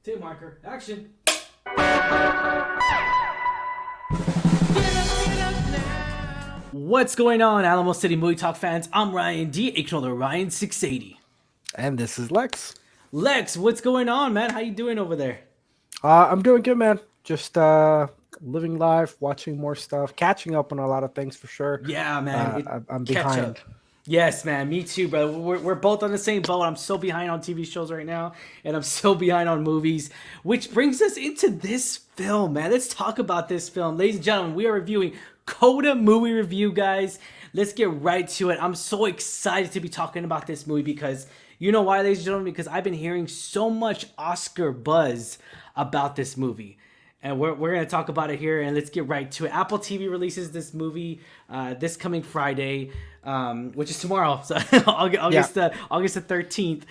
Tape marker, action. What's going on, Alamo City Movie Talk fans? I'm Ryan D, aka the Ryan 680. And this is Lex. Lex, what's going on, man? How you doing over there? I'm doing good, man. Just living life, watching more stuff, catching up on a lot of things for sure. Yeah, man. I'm Catch behind. up. Yes, man. Me too, bro. We're both on the same boat. I'm so behind on TV shows right now, and I'm so behind on movies. Which brings us into this film, man. Let's talk about this film. Ladies and gentlemen, we are reviewing CODA movie review, guys. Let's get right to it. I'm so excited to be talking about this movie because you know why, ladies and gentlemen? Because I've been hearing so much Oscar buzz about this movie. And we're going to talk about it here, and let's get right to it. Apple TV releases this movie this coming Friday, which is tomorrow, so August the 13th.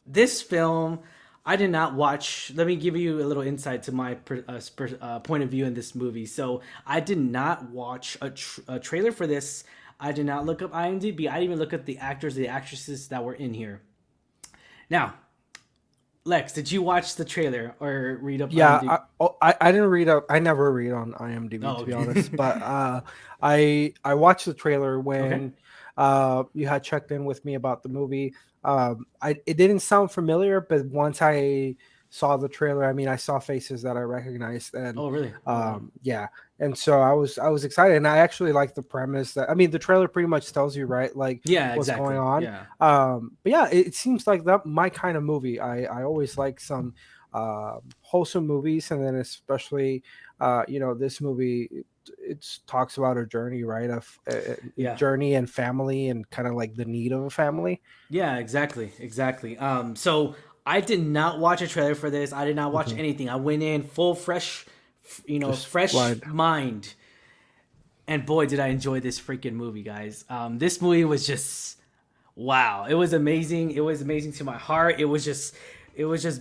This film, I did not watch. Let me give you a little insight to my point of view in this movie. So I did not watch a trailer for this. I did not look up IMDb. I didn't even look at the actors, the actresses that were in here. Now, Lex, did you watch the trailer or read up? Yeah, I didn't read up. I never read on IMDb to be honest. But I watched the trailer when you had checked in with me about the movie. It didn't sound familiar, but once I saw the trailer, I mean, I saw faces that I recognized, and Oh, really? yeah, and so I was excited, and I actually like the premise. That I mean, the trailer pretty much tells you, right, like Yeah, what's exactly. going on. Yeah. But yeah, it seems like that my kind of movie. I always like some wholesome movies, and then especially this movie. It talks about a journey, right? Of Yeah. journey and family, and kind of like the need of a family. Yeah, exactly. So I did not watch a trailer for this. I did not watch Mhm. anything. I went in full fresh, Just fresh blind. mind. And boy, did I enjoy this freaking movie, guys. This movie was just wow. It was amazing. It was amazing to my heart. It was just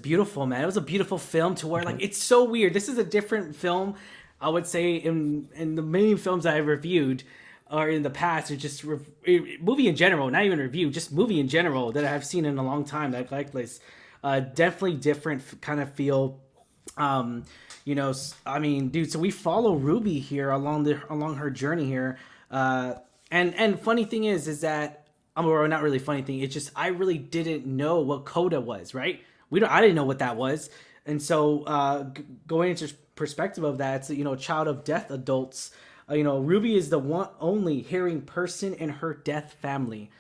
beautiful, man. It was a beautiful film to where like Mhm. it's so weird. This is a different film, I would say, in the many films I've reviewed or in the past, or just movie in general, not even review, just movie in general that I've seen in a long time. Like this, definitely different kind of feel. Um, I mean, dude. So we follow Ruby here along her journey here. And funny thing is that or not really funny thing. It's just I really didn't know what CODA was. Right? I didn't know what that was. And so going into perspective of that, it's child of deaf adults. Ruby is the one only hearing person in her deaf family.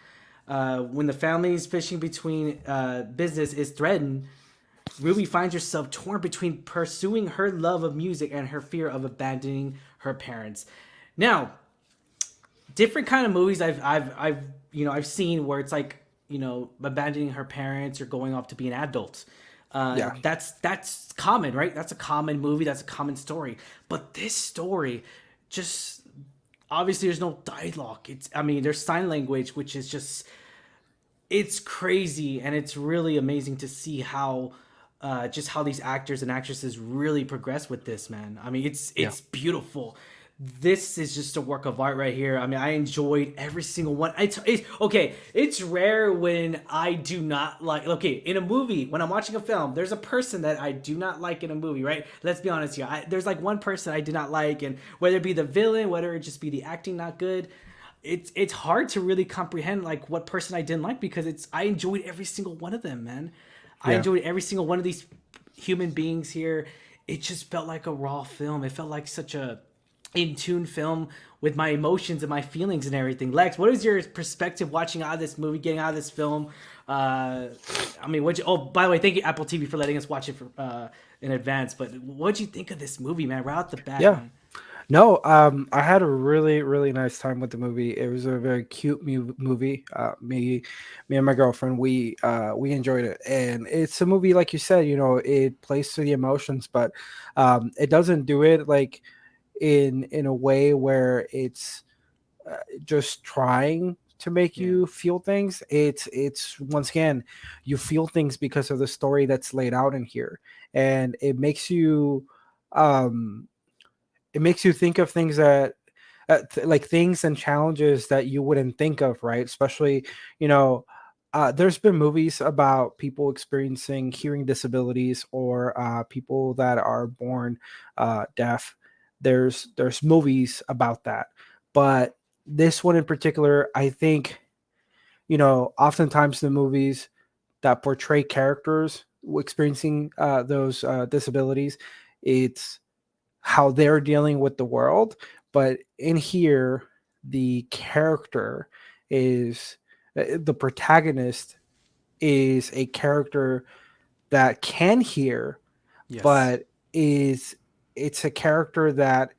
When the family's fishing between business is threatened, Ruby finds herself torn between pursuing her love of music and her fear of abandoning her parents. Now, different kind of movies I've seen where it's like abandoning her parents or going off to be an adult. Yeah. That's common, right? That's a common movie. That's a common story. But this story, just obviously, there's no dialogue. There's sign language, which is it's crazy, and it's really amazing to see how just how these actors and actresses really progress with this, man. Yeah. It's beautiful. This is just a work of art right here. I enjoyed every single one. Okay, it's rare when I do not like. Okay, in a movie, when I'm watching a film, there's a person that I do not like in a movie, right? Let's be honest here. There's like one person I did not like, and whether it be the villain, whether it just be the acting not good, it's hard to really comprehend like what person I didn't like because I enjoyed every single one of them, man. I Yeah. enjoyed every single one of these human beings here. It just felt like a raw film. It felt like such a in tune film with my emotions and my feelings and everything. Lex, what is your perspective watching out of this movie, getting out of this film? By the way, thank you Apple TV for letting us watch it in advance. But what'd you think of this movie, man? Right out the bat, Yeah. man. No, I had a really, really nice time with the movie. It was a very cute movie. Me and my girlfriend, we enjoyed it, and it's a movie like you said. It plays to the emotions, but it doesn't do it like in a way where it's just trying to make Yeah, you feel things. It's once again, you feel things because of the story that's laid out in here, and um it makes you think of things that like things and challenges that you wouldn't think of, right? Especially, you know there's been movies about people experiencing hearing disabilities or people that are born deaf. There's movies about that, but this one in particular, I think, oftentimes the movies that portray characters experiencing those disabilities, it's how they're dealing with the world. But in here, the character is the protagonist is a character that can hear, Yes. but is it's a character that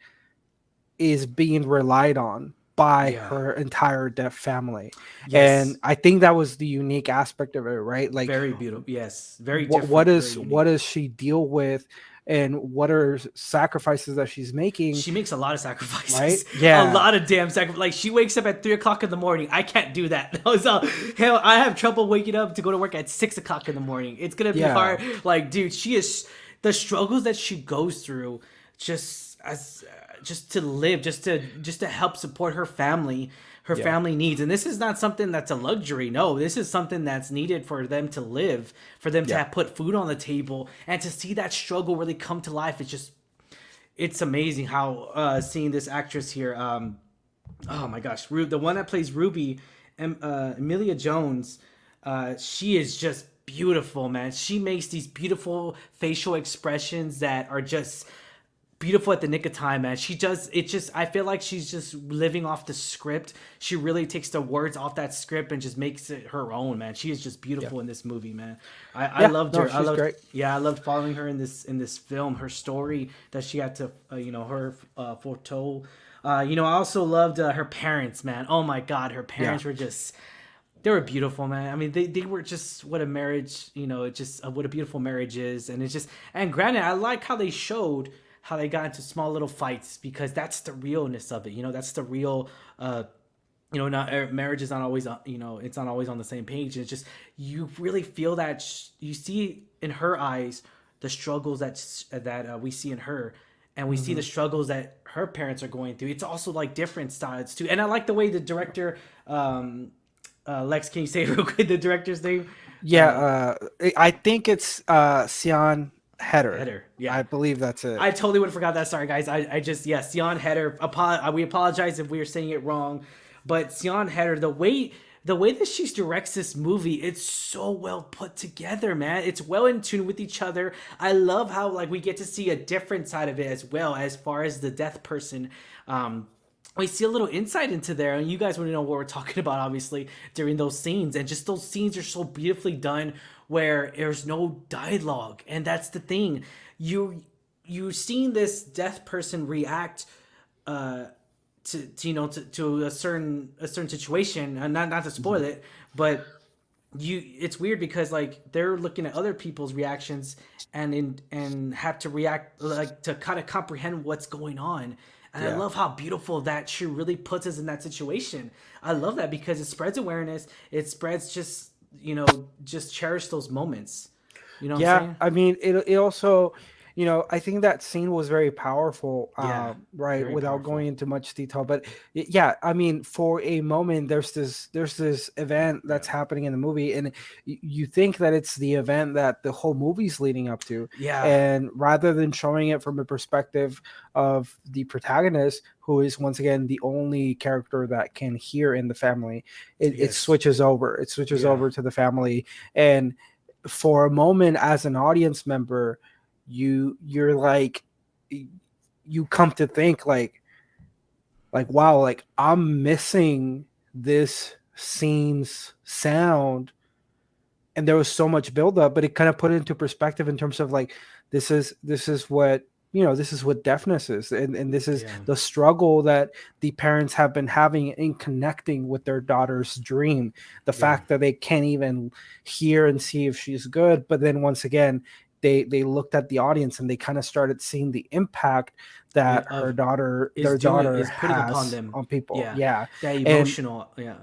is being relied on by Yeah. her entire deaf family. And Yes. I think that was the unique aspect of it, right? Like Very beautiful. Yes. Very what different. Very is what unique. does she deal with, and what are sacrifices that she's making, She makes a lot of right? sacrifices, a Yeah. lot of damn sacrifices. Like she wakes up at 3 o'clock in the morning. I can't do that. So hell, I have trouble waking up to go to work at 6 o'clock in the morning. It's gonna be Yeah. hard. Like, dude, she is the struggles that she goes through, just as just to live, just to help support her family, her Yeah. family needs. And this is not something that's a luxury. No, this is something that's needed for them to live, for them to Yeah. have put food on the table, and to see that struggle really come to life. It's amazing how seeing this actress here. Oh my gosh, the one that plays Ruby, Emilia Jones. She is just beautiful, man. She makes these beautiful facial expressions that are just beautiful at the nick of time, man. She does it just I feel like she's just living off the script. She really takes the words off that script and just makes it her own, man. She is just Yeah. beautiful in this movie, man. I Yeah. loved No, her. she's great. I loved following her in this film, her story that she had to her foretold. I also loved her parents, man. Oh my god, her Yeah. parents were just they were beautiful, man. I mean, they were just what a marriage, just what a beautiful marriage is. And it's just, and granted, I like how they showed how they got into small little fights, because that's the realness of it. That's the real, not marriage is not always, it's not always on the same page. It's just, you really feel that you see in her eyes the struggles that we see in her, and we see Hmm. the struggles that her parents are going through. It's also like different styles too. And I like the way the director, Lex, can you say real quick the director's name? Yeah. I think it's Sion Header. Header. Yeah. I believe that's it. I totally would have forgot that. Sorry, guys. I just, yeah, Sion Header. We apologize if we were saying it wrong. But Sion Header, the way that she directs this movie, it's so well put together, man. It's well in tune with each other. I love how like we get to see a different side of it as well, as far as the deaf person. We see a little insight into there, and you guys want to know what we're talking about, obviously, during those scenes. And just those scenes are so beautifully done, where there's no dialogue, and that's the thing. You seeing this deaf person react to a certain situation, and not to spoil Mhm. it, but it's weird because like they're looking at other people's reactions, and have to react, like, to kind of comprehend what's going on. And I Yeah. love how beautiful that she really puts us in that situation. I love that because it spreads awareness. It spreads just cherish those moments. You know what I'm Yeah, saying? I mean, it also, I think that scene was very powerful, Yeah, right? very Without powerful. going into much detail, but yeah, I mean, for a moment, there's this event Yeah, that's happening in the movie, and you think that it's the event that the whole movie's leading up to, yeah, and rather than showing it from a perspective of the protagonist, who is once again the only character that can hear in the family, it yes, switches over. It switches yeah, over to the family, and for a moment as an audience member, you're like, you come to think like wow, like I'm missing this scene's sound, and there was so much buildup, but it kind of put it into perspective in terms of like, this is what, this is what deafness is, and this is yeah, the struggle that the parents have been having in connecting with their daughter's dream, the yeah. fact that they can't even hear and see if she's good. But then once again, they looked at the audience, and they kind of started seeing the impact that Of their daughter is putting upon has them. on people. Yeah, Yeah. that And emotional. Yeah,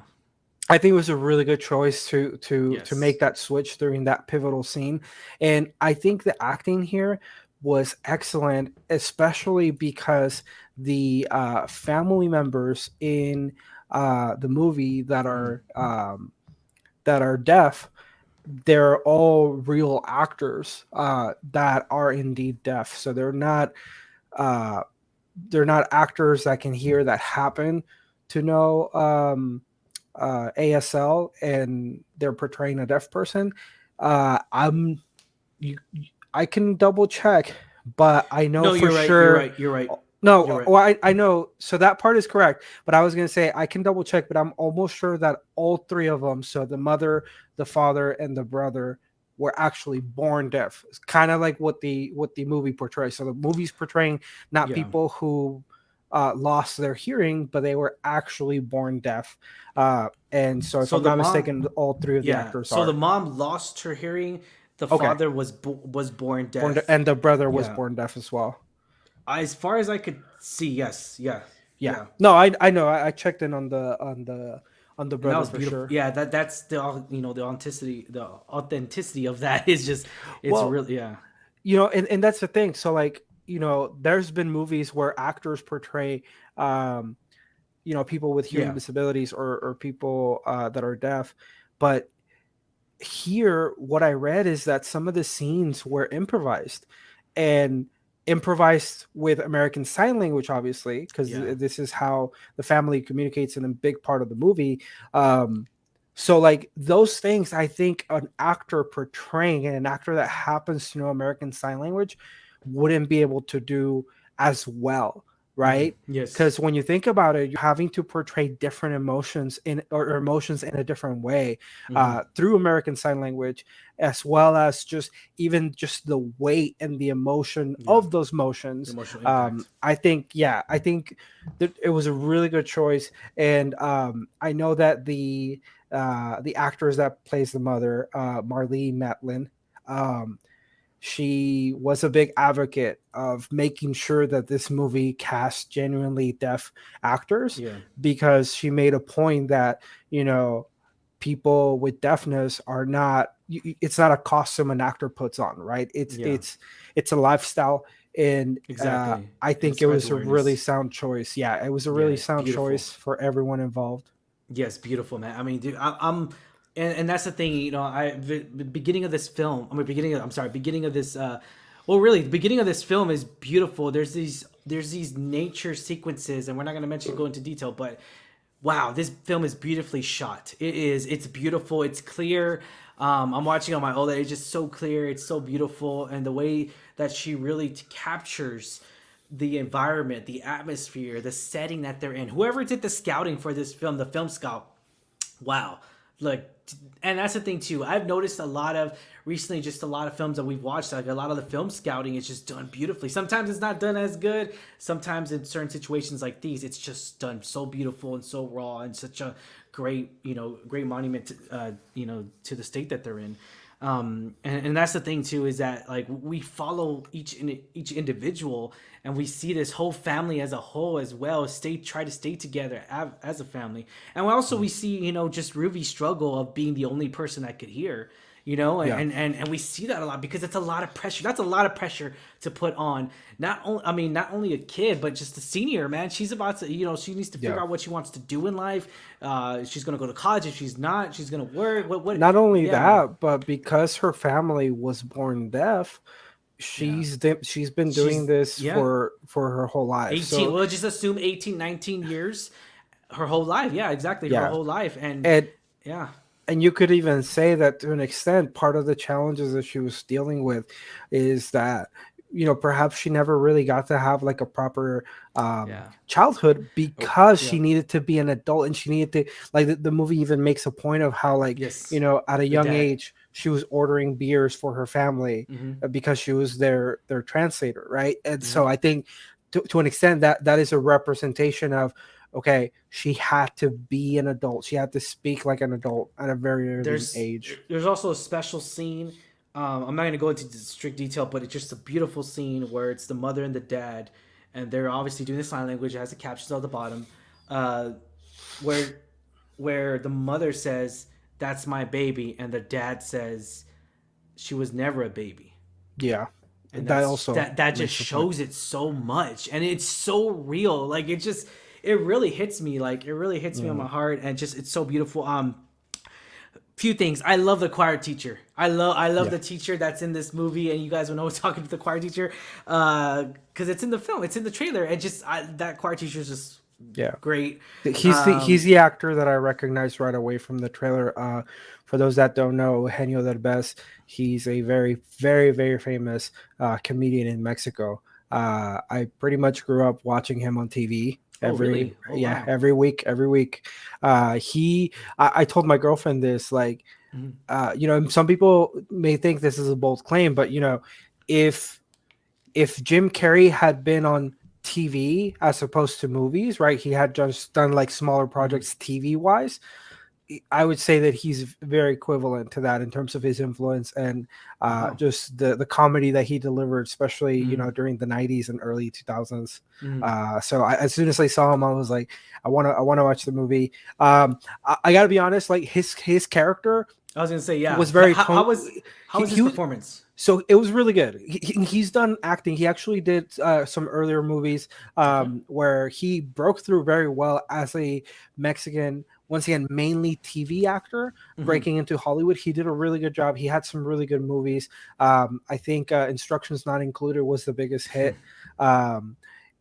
I think it was a really good choice to yes, make that switch during that pivotal scene. And I think the acting here was excellent, especially because the family members in the movie that mm, are that are deaf, they're all real actors that are indeed deaf. So uh, they're not actors that can hear that happen to know ASL and they're portraying a deaf person. I'm you, I can double check, but I know No, for you're right. You're sure. right. You're right. You're No, right. well, I know. So that part is correct. But I was going to say I can double check, but I'm almost sure that all three of them, so the mother, the father, and the brother, were actually born deaf. It's kind of like what the movie portrays. So the movie's portraying not Yeah. people who lost their hearing, but they were actually born deaf. And so, if So I'm the not mom, mistaken, all three of the yeah. actors So the are mom lost her hearing. The okay. father was born deaf. And the brother was Yeah. born deaf as well. As far as I could see, yes. Yeah. Yeah. Yeah. No, I know. I checked in on the And that brother was for beautiful. sure. Yeah, that's the authenticity of that is just it's Well, really yeah. and that's the thing. So like, there's been movies where actors portray um, people with hearing Yeah. disabilities or people that are deaf, but here what I read is that some of the scenes were improvised and improvised with American Sign Language, obviously, because Yeah. this is how the family communicates in a big part of the movie. So like those things, I think an actor portraying and an actor that happens to know American Sign Language wouldn't be able to do as well, right? Yes. Because when you think about it, you're having to portray different emotions or emotions in a different way Hmm. through American Sign Language, as well as just the weight and the emotion Yeah. of those The motions. emotional impact. I think that it was a really good choice, and I know that the actress that plays the mother, Marlene Matlin, um, she was a big advocate of making sure that this movie cast genuinely deaf actors Yeah. because she made a point that people with deafness are not it's not a costume an actor puts on, right? it's Yeah. it's it's a lifestyle, and Exactly. I And it think it spreads was a really awareness. sound choice. Yeah, it was a Yeah. really sound Beautiful. choice for everyone involved. Yes, beautiful, man. I mean, dude, I'm, and that's the thing, the beginning of this film. I mean, I'm sorry, beginning of this. Well, really, the beginning of this film is beautiful. There's these nature sequences, and we're not gonna go into detail, but wow, this film is beautifully shot. It is. It's beautiful. It's clear. I'm watching on my OLED. It's just so clear. It's so beautiful, and the way that she really captures the environment, the atmosphere, the setting that they're in. Whoever did the scouting for this film, the film scout, wow. Like, and that's the thing too. I've noticed a lot of recently, just a lot of films that we've watched. Like a lot of the film scouting is just done beautifully. Sometimes it's not done as good. Sometimes in certain situations like these, it's just done so beautiful and so raw and such a great monument, to the state that they're in. And that's the thing too, is that like we follow each individual, and we see this whole family as a whole as well, try to stay together as a family. And we see just Ruby's struggle of being the only person that could hear, Yeah. and we see that a lot because it's a lot of pressure. That's a lot of pressure to put on not only a kid, but just a senior, man. She's about to, she needs to figure Yeah. out what she wants to do in life. She's gonna go to college. If she's not, she's gonna work. What Not only yeah. that, but because her family was born deaf, Yeah. she's been doing She's this yeah. for her whole life. 18. So Well, just assume 18, 19 years. Her whole life. Yeah, exactly. Her yeah, whole life. And and yeah. and you could even say that to an extent, part of the challenges that she was dealing with is that perhaps she never really got to have like a proper Yeah. childhood Oh, because she yeah. needed to be an adult, and she needed to like the movie even makes a point of how like Yes. at a The young dad. age she was ordering beers for her family Mm-hmm. because she was their translator, right? And Mm-hmm. so I think to an extent that is a representation of, okay, she had to be an adult. She had to speak like an adult at a very early there's age. there's also a special scene. I'm not going to go into strict detail, but it's just a beautiful scene where it's the mother and the dad, and they're obviously doing the sign language. It has the captions on the bottom, uh, where the mother says, "That's my baby," and the dad says, "She was never a baby." Yeah, And that that's also that just makes a point. shows it so much, and it's so real. Like it really hits me. Like it really hits me on Mhm. my heart, and just it's so beautiful. Few things. I love the choir teacher. I love Yeah. the teacher that's in this movie, and you guys will know who's talking to the choir teacher, because it's in the film, it's in the trailer, and that choir teacher is just Yeah. great. He's the actor that I recognized right away from the trailer. For those that don't know, Eugenio Derbez, he's a very, very, very famous comedian in Mexico. I pretty much grew up watching him on TV Oh, really? Oh, wow. every week. I told my girlfriend this, like, Mhm. some people may think this is a bold claim, but if Jim Carrey had been on TV as opposed to movies, right? He had just done like smaller Mhm. projects TV wise. I would say that he's very equivalent to that in terms of his influence and Wow. just the comedy that he delivered, especially Mhm. during the '90s and early 2000s. Mhm. As soon as I saw him, I was like, I want to watch the movie. I got to be honest, like his character I was gonna say, yeah. was very How was his he was performance? so it was really good. He's done acting. He actually did some earlier movies Okay. where he broke through very well as a Mexican, once again, mainly TV actor, Hmm. breaking into Hollywood. He did a really good job. He had some really good movies. I think Instructions Not Included was the biggest hit. Um,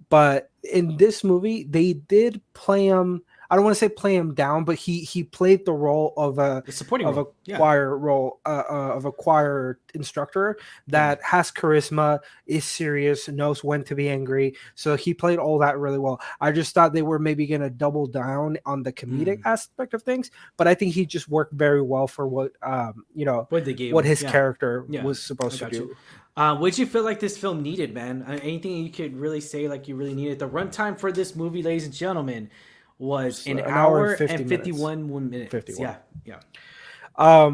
but in this movie, they did play him. I don't want to say play him down, but he played the role The supporting of a role. Yeah. choir role of a choir instructor Yeah. that has charisma, is serious, knows when to be angry. So he played all that really well. I just thought they were maybe going to double down on the comedic Mm. aspect of things, but I think he just worked very well for What they gave what him. his Yeah. character Yeah. was I supposed to got you. do. What did you feel like this film needed, man? Anything you could really say like you really needed? The runtime for this movie, ladies and gentlemen, was So an an hour and hour 50 and minutes. 51 minutes. 51. Yeah. Yeah.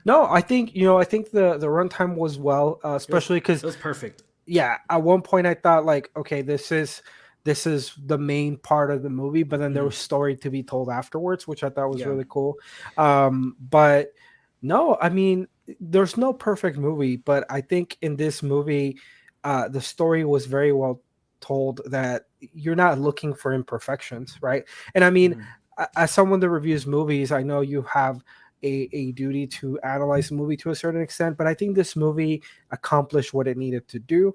No, I think the runtime was well, It was especially because it was perfect. yeah, at one point I thought like, okay, this is the main part of the movie, but then there Hmm. was story to be told afterwards, which I thought was Yeah. really cool. But no, I mean, there's no perfect movie, but I think in this movie, the story was very well told, that you're not looking for imperfections, right? And I mean, Hmm. as someone that reviews movies, I know you have a duty to analyze the movie to a certain extent, but I think this movie accomplished what it needed to do,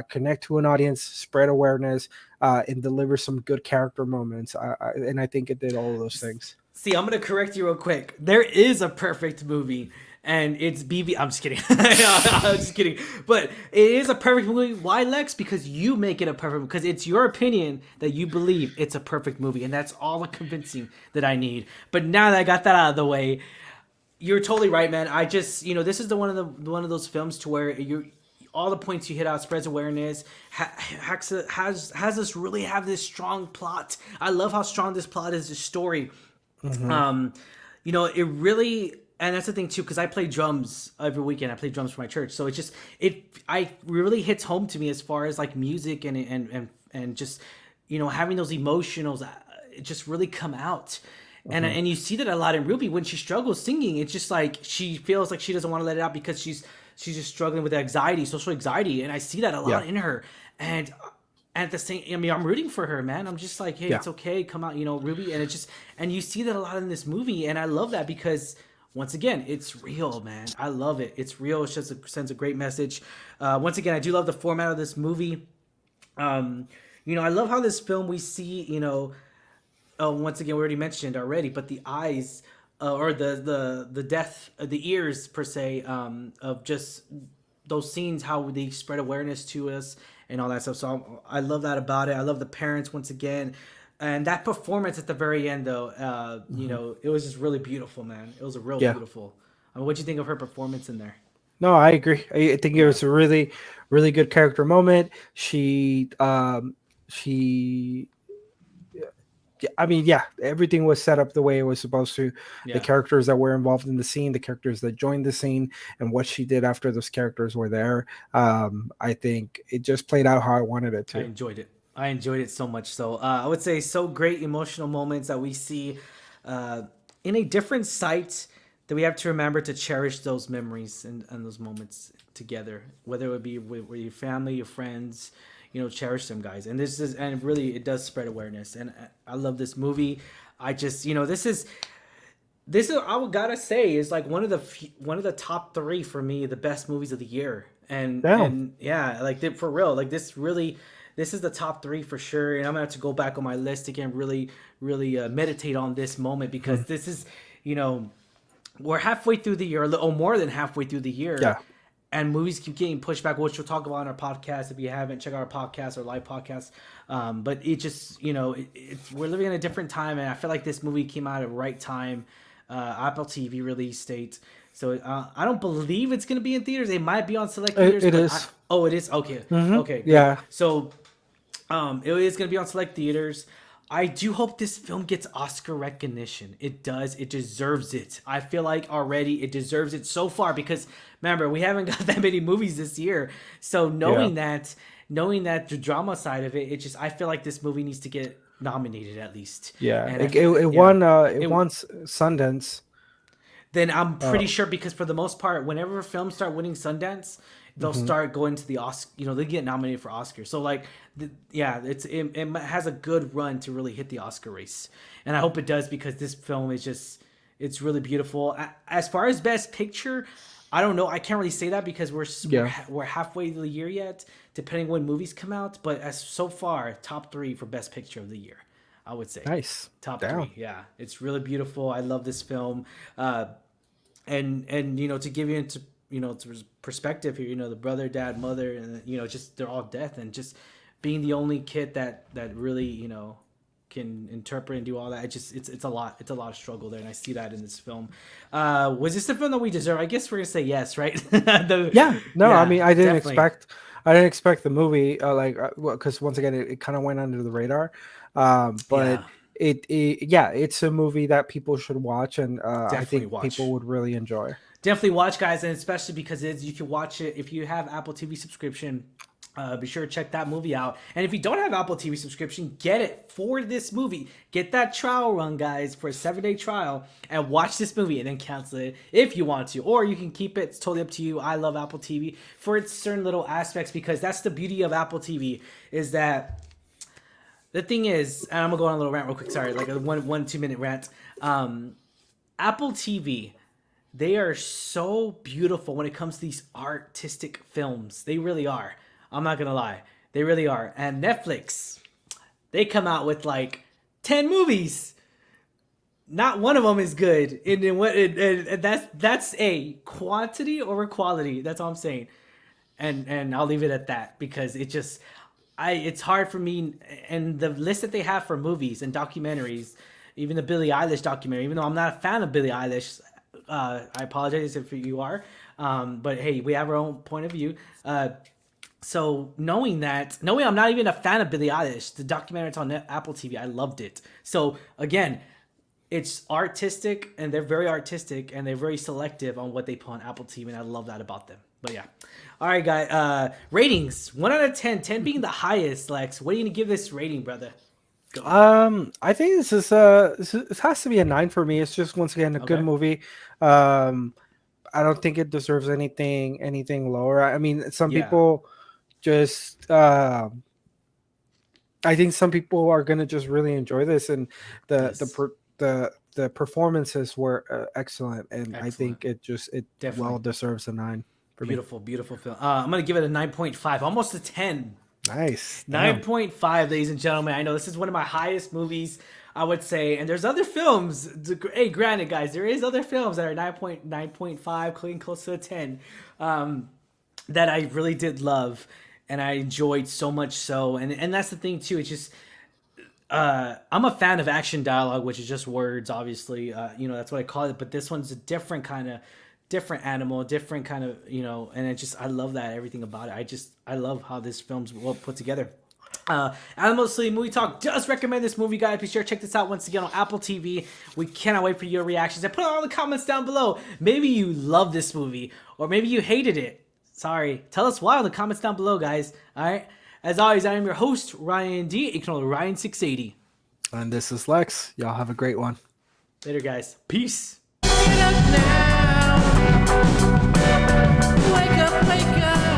connect to an audience, spread awareness, and deliver some good character moments. And I think it did all of those things. See, I'm gonna correct you real quick. There is a perfect movie, and it's BB. I'm just kidding. I'm just kidding. But it is a perfect movie. Why, Lex? Because you make it a perfect. Because it's your opinion that you believe it's a perfect movie, and that's all the convincing that I need. But now that I got that out of the way, you're totally right, man. I just, this is the one of those films to where you all the points you hit out, spreads awareness, has us really have this strong plot. I love how strong this plot is, this story. Hmm. um it really, and that's the thing too, because I play drums every weekend. I play drums for my church, so it's just I really hits home to me as far as like music and just having those emotionals just really come out. Hmm. And you see that a lot in Ruby when she struggles singing. It's just like she feels like she doesn't want to let it out because she's just struggling with anxiety, social anxiety, and I see that a Yeah, lot in her. And at the same, I mean, I'm rooting for her, man. I'm just like, hey, yeah. it's okay, come out, Ruby. And and you see that a lot in this movie, and I love that because once again, it's real, man. I love it. It's real. It just sends a great message. Once again, I do love the format of this movie. Um, I love how this film we see, once again, we already mentioned already, but the eyes, or the death, the ears per se, of just those scenes, how they spread awareness to us and all that stuff. So I love that about it. I love the parents once again, and that performance at the very end, though. Hmm. It was just really beautiful, man. It was a real Yeah. beautiful. I mean, what'd you think of her performance in there? No, I agree. I think it Yeah. was a really, really good character moment. She yeah, I mean, yeah, everything was set up the way it was supposed to. The Yeah. characters that were involved in the scene, the characters that joined the scene, and what she did after those characters were there. I think it just played out how I wanted it I to. enjoyed it. I enjoyed it so much. So I would say so great emotional moments that we see uh, in a different site, that we have to remember to cherish those memories and those moments together, whether it would be with your family, your friends. Cherish them, guys. And this is, and really, it does spread awareness. And I love this movie. I just, this is this is I would gotta say is like one of the top three for me, the best movies of the year, Damn. and yeah, like for real, like this is the top three for sure, and I'm gonna have to go back on my list again, really meditate on this moment because Mhm. this is, you know, we're halfway through the year, a little more than halfway through the year, Yeah. and movies keep getting pushed back, which we'll talk about on our podcast. If you haven't, check out our podcast or live podcast. But it just, you know, we're living in a different time, and I feel like this movie came out at the right time. Apple TV release date. So I don't believe it's going to be in theaters. It might be on select theaters. It but is. oh, it is? Okay. Mhm. Okay, good. Yeah. So it is going to be on select theaters. I do hope this film gets Oscar recognition. It does. It deserves it. I feel like already it deserves it so far because remember, we haven't got that many movies this year. So knowing that the drama side of it, I feel like this movie needs to get nominated at least. Yeah. And It won. It won Sundance. then I'm pretty Uh, sure because for the most part, whenever films start winning Sundance, they'll mhm. start going to the Oscar. You know, they get nominated for Oscars. So like, it has a good run to really hit the Oscar race, and I hope it does because this film is just it's really beautiful. As far as Best Picture, I don't know. I can't really say that because we're halfway through the year yet, depending when movies come out. But as so far, top three for Best Picture of the year, I would say. Nice. Top Damn. three, yeah, it's really beautiful. I love this film. And you know, to give you into to perspective here, you know, the brother, dad, mother, and you know, just they're all death, and just being the only kid that really, you know, can interpret and do all that. It's a lot. It's a lot of struggle there, and I see that in this film. Was this the film that we deserve? I guess we're gonna say yes, right? Yeah. No, I Yeah, mean, I didn't definitely. expect. I didn't expect the movie, because once again, it kind of went under the radar. But Yeah, yeah, it's a movie that people should watch, and I definitely think people watch. would really enjoy. Definitely watch, guys, and especially because you can watch it if you have Apple TV subscription. Be sure to check that movie out. And if you don't have Apple TV subscription, get it for this movie. Get that trial run, guys, for a 7-day trial, and watch this movie and then cancel it if you want to. Or you can keep it. It's totally up to you. I love Apple TV for its certain little aspects because that's the beauty of Apple TV is that the thing is, and I'm gonna go on a little rant real quick. Sorry, like a 2 minute rant. Apple TV, they are so beautiful when it comes to these artistic films. They really are. I'm not gonna lie, they really are. And Netflix, they come out with like 10 movies. Not one of them is good. And that's a quantity over quality. That's all I'm saying. And I'll leave it at that because it's hard for me. And the list that they have for movies and documentaries, even the Billie Eilish documentary, even though I'm not a fan of Billie Eilish, I apologize if you are, but hey, we have our own point of view. So knowing I'm not even a fan of Billie Eilish, the documentary on Apple TV, I loved it. So again, it's artistic, and they're very artistic, and they're very selective on what they put on Apple TV, and I love that about them. But yeah, all right, guys. Ratings 1 out of 10, 10 being the highest. Lex, what are you gonna give this rating, brother? Go. I think this has to be a 9 for me. It's just once again a good Okay. movie. I don't think it deserves anything lower. I mean, some Yeah. people just I think some people are gonna just really enjoy this, and Yes. the performances were excellent, and I Excellent. think it Definitely. well deserves a 9 for me. Beautiful, beautiful film. I'm gonna give it a 9.5, almost a 10. Nice, damn. 9.5, ladies and gentlemen. I know this is one of my highest movies, I would say, and there's other films. Hey, granted, guys, there is other films that are 9.5, close to a 10, that I really did love, and I enjoyed so much so. And that's the thing too. It's just I'm a fan of action dialogue, which is just words, obviously. You know, that's what I call it. But this one's a different animal, different kind of, you know, and I love that, everything about it. I love how this film's well put together. Alamo City Movie Talk does recommend this movie, guys. Be sure to check this out once again on Apple TV. We cannot wait for your reactions. And put all the comments down below. Maybe you love this movie, or maybe you hated it. Sorry. Tell us why in the comments down below, guys. All right. As always, I am your host, Ryan D. You can call me Ryan680. And this is Lex. Y'all have a great one. Later, guys. Peace. Wake up now. Wake up, wake up.